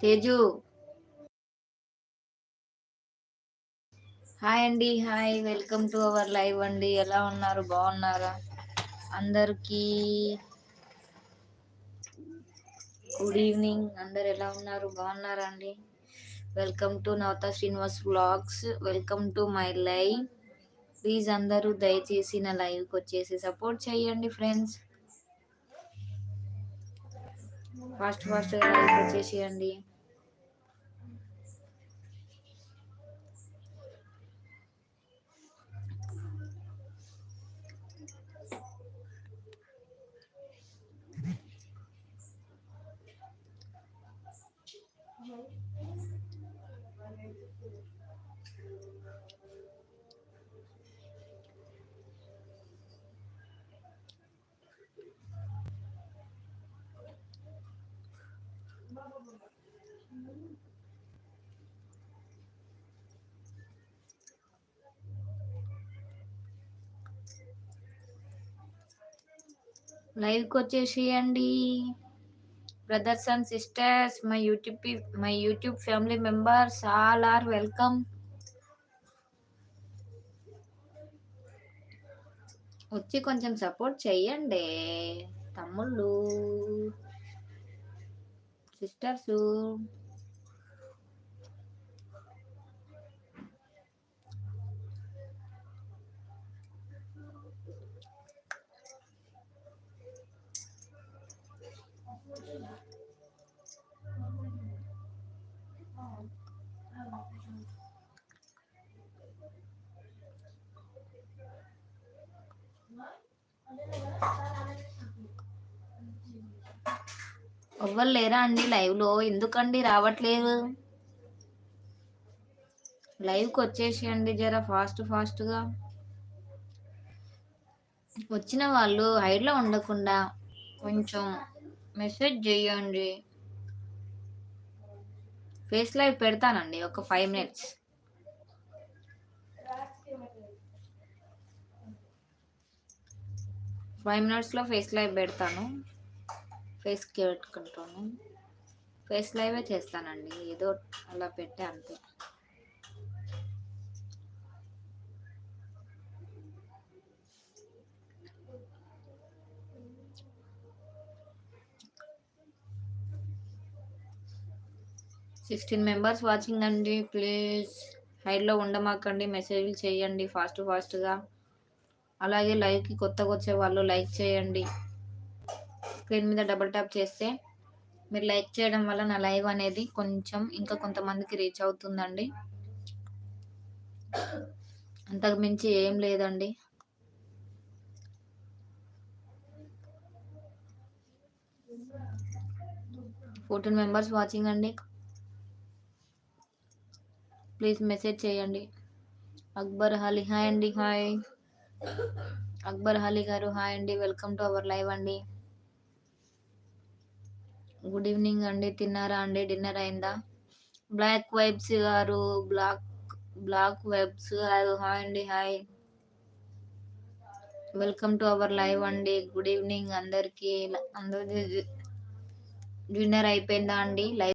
Teju, hi అండి. Hi, welcome to our live అండి. ఎలా ఉన్నారు? బాగున్నారా? అందరికీ గుడ్ ఈవినింగ్. అందరు ఎలా ఉన్నారు? బాగున్నారా అండి? Welcome to Navatha Srinivas vlogs. Welcome to my live. Please అందరూ దయచేసి నా లైవ్కి వచ్చేసి సపోర్ట్ చేయండి ఫ్రెండ్స్. ఫాస్ట్ ఫాస్ట్గా లైవ్కి వచ్చేసేయండి. లైవ్కి వచ్చేసేయండి brothers and sisters. My YouTube family members all are welcome. వచ్చి కొంచెం సపోర్ట్ చెయ్యండి తమ్ముళ్ళు, సిస్టర్స్. ఎవ్వరు లేరా అండి లైవ్ లో? ఎందుకండి రావట్లేదు? లైవ్కి వచ్చేసేయండి జర ఫాస్ట్ ఫాస్ట్గా. వచ్చిన వాళ్ళు హైడ్లో ఉండకుండా కొంచెం మెసేజ్ చేయండి. ఫేస్ లైవ్ పెడతానండి ఒక 5 minutes. 5 minutesలో ఫేస్ లైవ్ పెడతాను. ఫేస్కి పెట్టుకుంటాను. ఫేస్ లైవే చేస్తానండి, ఏదో అలా పెట్టే అంతే. సిక్స్టీన్ మెంబర్స్ వాచింగ్ అండి. ప్లీజ్ హైడ్లో ఉండమాకండి, మెసేజ్లు చేయండి ఫాస్ట్ ఫాస్ట్గా. అలాగే లైవ్కి కొత్తగా వచ్చే వాళ్ళు లైక్ చేయండి. స్క్రీన్ మీద డబుల్ ట్యాప్ చేస్తే మీరు లైక్ చేయడం వల్ల నా లైవ్ అనేది కొంచెం ఇంకా కొంతమందికి రీచ్ అవుతుందండి. అంతకు మించి ఏం లేదండి. ఫోర్టీన్ మెంబర్స్ వాచింగ్ అండి. ప్లీజ్ మెసేజ్ చేయండి. అక్బర్ అలీ, హాయ్ అండి. హాయ్ అక్బర్ అలీ గారు, హాయ్ అండి. వెల్కమ్ టు అవర్ లైవ్ అండి. గుడ్ ఈవినింగ్ అండి. తిన్నారా అండి? డిన్నర్ అయిందా? బ్లాక్ వైబ్స్ గారు, బ్లాక్ వెబ్స్ గారు, హాయ్ అండి. Hi, welcome to our live అండి. గుడ్ ఈవినింగ్ అందరికి. అందరి డిన్నర్ అయిపోయిందా అండి? లైవ్